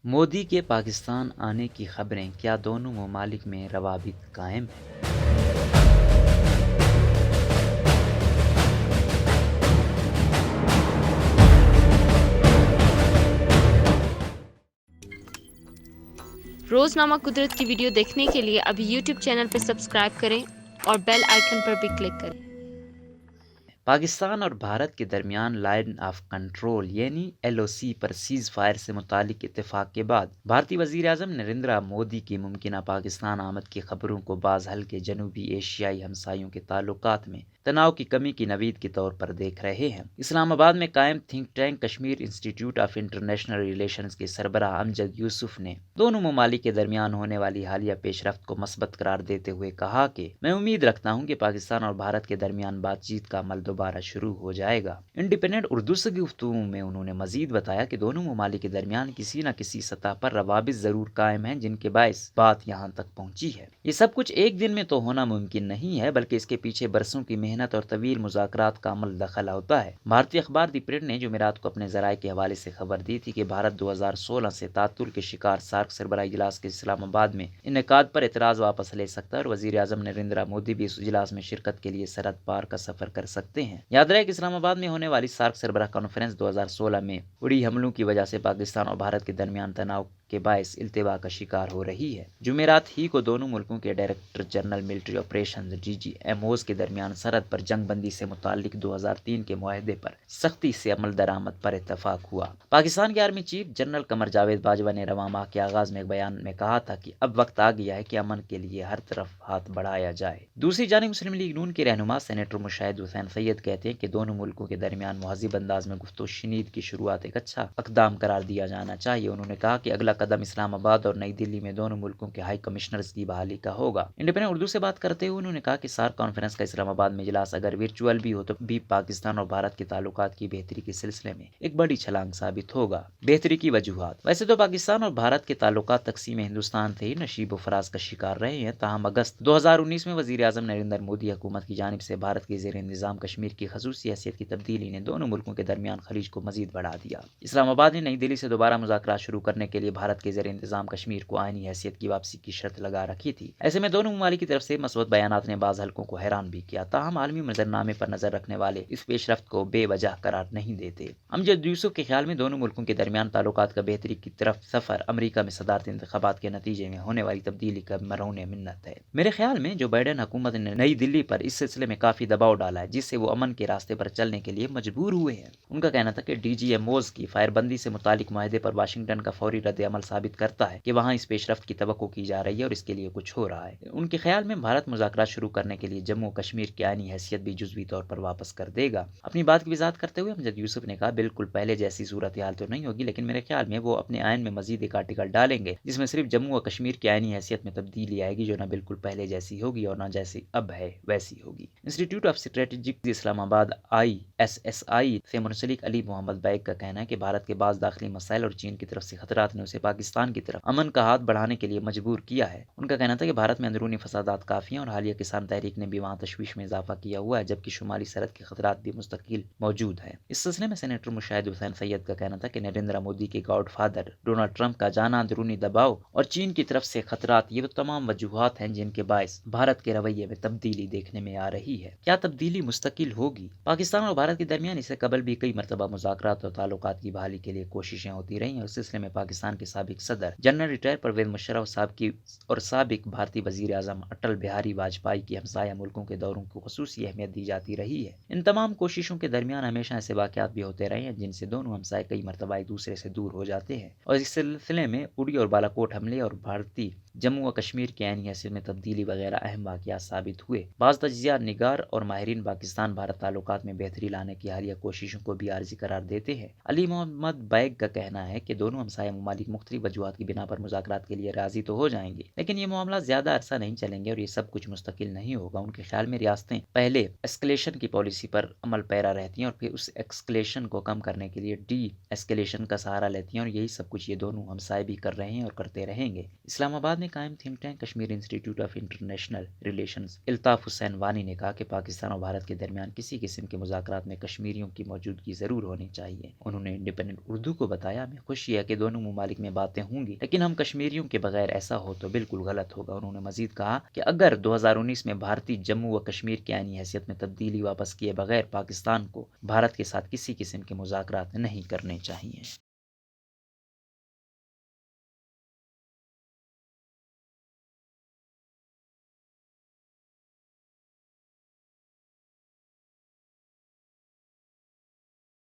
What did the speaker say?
مودی کے پاکستان آنے کی خبریں، کیا دونوں ممالک میں روابط قائم ہیں؟ روزنامہ قدرت کی ویڈیو دیکھنے کے لیے ابھی یوٹیوب چینل پر سبسکرائب کریں اور بیل آئیکن پر بھی کلک کریں۔ پاکستان اور بھارت کے درمیان لائن آف کنٹرول یعنی LOC پر سیز فائر سے متعلق اتفاق کے بعد بھارتی وزیر اعظم نریندر مودی کی ممکنہ پاکستان آمد کی خبروں کو بعض ہلکے جنوبی ایشیائی ہمسایوں کے تعلقات میں تناؤ کی کمی کی نوید کے طور پر دیکھ رہے ہیں۔ اسلام آباد میں قائم تھنک ٹینک کشمیر انسٹی ٹیوٹ آف انٹرنیشنل ریلیشنز کے سربراہ امجد یوسف نے دونوں ممالک کے درمیان ہونے والی حالیہ پیش رفت کو مثبت قرار دیتے ہوئے کہا کہ میں امید رکھتا ہوں کہ پاکستان اور بھارت کے درمیان بات چیت کا عمل دوبارہ شروع ہو جائے گا۔ انڈیپینڈنٹ اردو سے گفتگو میں انہوں نے مزید بتایا کہ دونوں ممالک کے درمیان کسی نہ کسی سطح پر روابط ضرور قائم ہیں جن کے باعث بات یہاں تک پہنچی ہے۔ یہ سب کچھ ایک دن میں تو ہونا ممکن نہیں ہے، بلکہ اس کے پیچھے برسوں کی محنت اور طویل مذاکرات کا عمل دخل ہوتا ہے۔ بھارتی اخبار دی پرنٹ نے جمعرات کو اپنے ذرائع کے حوالے سے خبر دی تھی کہ بھارت 2016 سے تعطل کے شکار سارک سربراہی اجلاس کے اسلام آباد میں انعقاد پر اعتراض واپس لے سکتا ہے اور وزیر اعظم نریندر مودی بھی اس اجلاس میں شرکت کے لیے سرحد پار کا سفر کر سکتے ہیں۔ یاد رہے کہ اسلام آباد میں ہونے والی سارک سربراہ کانفرنس 2016 میں اڑی حملوں کی وجہ سے پاکستان اور بھارت کے درمیان تناؤ کے باعث التوا کا شکار ہو رہی ہے۔ جمعرات ہی کو دونوں ملکوں کے director general military operations DGMOs کے درمیان سرحد پر جنگ بندی سے متعلق 2003 کے معاہدے پر سختی سے عمل درآمد پر اتفاق ہوا۔ پاکستان کے army chief general Qamar Javed Bajwa نے رواں ماہ کے آغاز میں ایک بیان میں کہا تھا کہ اب وقت آ گیا ہے کہ امن کے لیے ہر طرف ہاتھ بڑھایا جائے۔ دوسری جانب مسلم لیگ نون کے رہنما سینیٹر مشاہد حسین سید کہتے ہیں کہ دونوں ملکوں کے درمیان مہذب انداز میں گفت و شنید کی شروعات ایک اچھا اقدام قرار دیا جانا چاہیے۔ انہوں نے کہا کہ اگلا قدم اسلام آباد اور نئی دلی میں دونوں ملکوں کے ہائی کمشنرز کی بحالی کا ہوگا۔ انڈیپینڈنٹ اردو سے بات کرتے ہوئے انہوں نے کہا کہ سارک کانفرنس کا اسلام آباد میں اجلاس اگر ورچوئل بھی ہو تو بھی پاکستان اور بھارت کے تعلقات کی بہتری کے سلسلے میں ایک بڑی چھلانگ ثابت ہوگا۔ بہتری کی وجوہات: ویسے تو پاکستان اور بھارت کے تعلقات تقسیم ہندوستان سے ہی نشیب و فراز کا شکار رہے ہیں، تاہم اگست 2019 میں وزیر اعظم نریندر مودی حکومت کی جانب سے بھارت کے زیر انتظام کشمیر کی خصوصی حیثیت کی تبدیلی نے دونوں ملکوں کے درمیان خلیج کو مزید بڑھا دیا۔ اسلام آباد نے نئی دلی سے دوبارہ مذاکرات شروع کرنے کے لیے بھارت کے زیر انتظام کشمیر کو آئینی حیثیت کی واپسی کی شرط لگا رکھی تھی۔ ایسے میں دونوں ممالک کی طرف سے مثبت بیانات نے بعض حلقوں کو حیران بھی کیا، تاہم عالمی منظرنامے پر نظر رکھنے والے اس پیش رفت کو بے وجہ قرار نہیں دیتے۔ امجد یوسف کے خیال میں دونوں ملکوں کے درمیان تعلقات کا بہتری کی طرف سفر امریکہ میں صدارتی انتخابات کے نتیجے میں ہونے والی تبدیلی کا مرہون منت ہے۔ میرے خیال میں جو بائیڈن حکومت نے نئی دلی پر اس سلسلے میں کافی دباؤ ڈالا ہے، جس سے وہ امن کے راستے پر چلنے کے لیے مجبور ہوئے ہیں۔ ان کا کہنا تھا کہ DGMOs کی فائر بندی سے متعلق معاہدے پر واشنگٹن کا فوری رد عمل ثابت کرتا ہے کہ وہاں اس پیش رفت کی توقع کی جا رہی ہے اور اس کے لیے کچھ ہو رہا ہے۔ ان کے خیال میں بھارت مذاکرات شروع کرنے کے لیے جموں کشمیر کی آئینی حیثیت بھی جزوی طور پر واپس کر دے گا۔ اپنی بات کی وضاحت کرتے ہوئے امجد یوسف نے کہا، بالکل پہلے جیسی صورتحال تو نہیں ہوگی، لیکن میرے خیال میں وہ اپنے آئین میں مزید ایک آرٹیکل ڈالیں گے جس میں صرف جموں و کشمیر کی آئینی حیثیت میں تبدیلی آئے گی، جو نہ بالکل پہلے جیسی ہوگی اور نہ جیسی اب ہے ویسی ہوگی۔ انسٹی ٹیوٹ آف اسٹریٹجک اسلام آباد ISSI سے منسلک علی محمد بیگ کا کہنا ہے کہ بھارت کے بعض داخلی مسائل اور چین کی طرف سے خطرات نے اسے پاکستان کی طرف امن کا ہاتھ بڑھانے کے لیے مجبور کیا ہے۔ ان کا کہنا تھا کہ بھارت میں اندرونی فسادات کافی ہیں اور حالیہ کسان تحریک نے بھی وہاں تشویش میں اضافہ کیا ہوا ہے، جبکہ شمالی سرحد کے خطرات بھی مستقل موجود ہیں۔ اس سلسلے میں سینیٹر مشاہد حسین سید کا کہنا تھا کہ نریندر مودی کے گاڈ فادر ڈونلڈ ٹرمپ کا جانا، اندرونی دباؤ اور چین کی طرف سے خطرات، یہ وہ تمام وجوہات ہیں جن کے باعث بھارت کے رویے میں تبدیلی دیکھنے میں آ رہی ہے۔ کیا تبدیلی مستقل ہوگی؟ پاکستان اور بھارت کے درمیان اس سے قبل بھی کئی مرتبہ مذاکرات اور تعلقات کی بحالی کے لیے کوششیں ہوتی رہی ہیں اور اس سلسلے میں پاکستان کے سابق صدر جنرل ریٹائر پرویز مشرف اور سابق بھارتی وزیر اعظم اٹل بہاری واجپئی کی ہمسایہ ملکوں کے دوروں کو خصوصی اہمیت دی جاتی رہی ہے۔ ان تمام کوششوں کے درمیان ہمیشہ ایسے واقعات بھی ہوتے رہے ہیں جن سے دونوں ہمسائے کئی مرتبہ ایک دوسرے سے دور ہو جاتے ہیں، اور اس سلسلے میں اڑی اور بالاکوٹ حملے اور بھارتی جموں و کشمیر کی عینی حیثیت میں تبدیلی وغیرہ اہم واقعات ثابت ہوئے۔ بعض تجزیہ نگار اور ماہرین پاکستان بھارت تعلقات میں بہتری لانے کی حالیہ کوششوں کو بھی عارضی قرار دیتے ہیں۔ علی محمد بیگ کا کہنا ہے کہ دونوں ہمسایہ ممالک مختلف وجوہات کی بنا پر مذاکرات کے لیے راضی تو ہو جائیں گے، لیکن یہ معاملات زیادہ عرصہ نہیں چلیں گے اور یہ سب کچھ مستقل نہیں ہوگا۔ ان کے خیال میں ریاستیں پہلے ایسکلیشن کی پالیسی پر عمل پیرا رہتی ہیں اور پھر اس ایسکلیشن کو کم کرنے کے لیے ڈی ایسکلیشن کا سہارا لیتی ہیں، اور یہی سب کچھ یہ دونوں ہمسائے بھی کر رہے ہیں اور کرتے رہیں گے۔ اسلام آباد میں میں قائم think tank Kashmir Institute of International Relations Altaf Hussain Wani نے کہا کہ پاکستان اور بھارت کے درمیان کسی قسم کے مذاکرات میں کشمیریوں کی موجودگی ضرور ہونی چاہیے۔ انہوں نے انڈیپینڈنٹ اردو کو بتایا، ہمیں خوشی ہے کہ دونوں ممالک میں باتیں ہوں گی، لیکن ہم کشمیریوں کے بغیر ایسا ہو تو بالکل غلط ہوگا۔ انہوں نے مزید کہا کہ اگر 2019 میں بھارتی جموں و کشمیر کی آئینی حیثیت میں تبدیلی واپس کیے بغیر پاکستان کو بھارت کے ساتھ کسی قسم کے مذاکرات نہیں کرنے چاہیے۔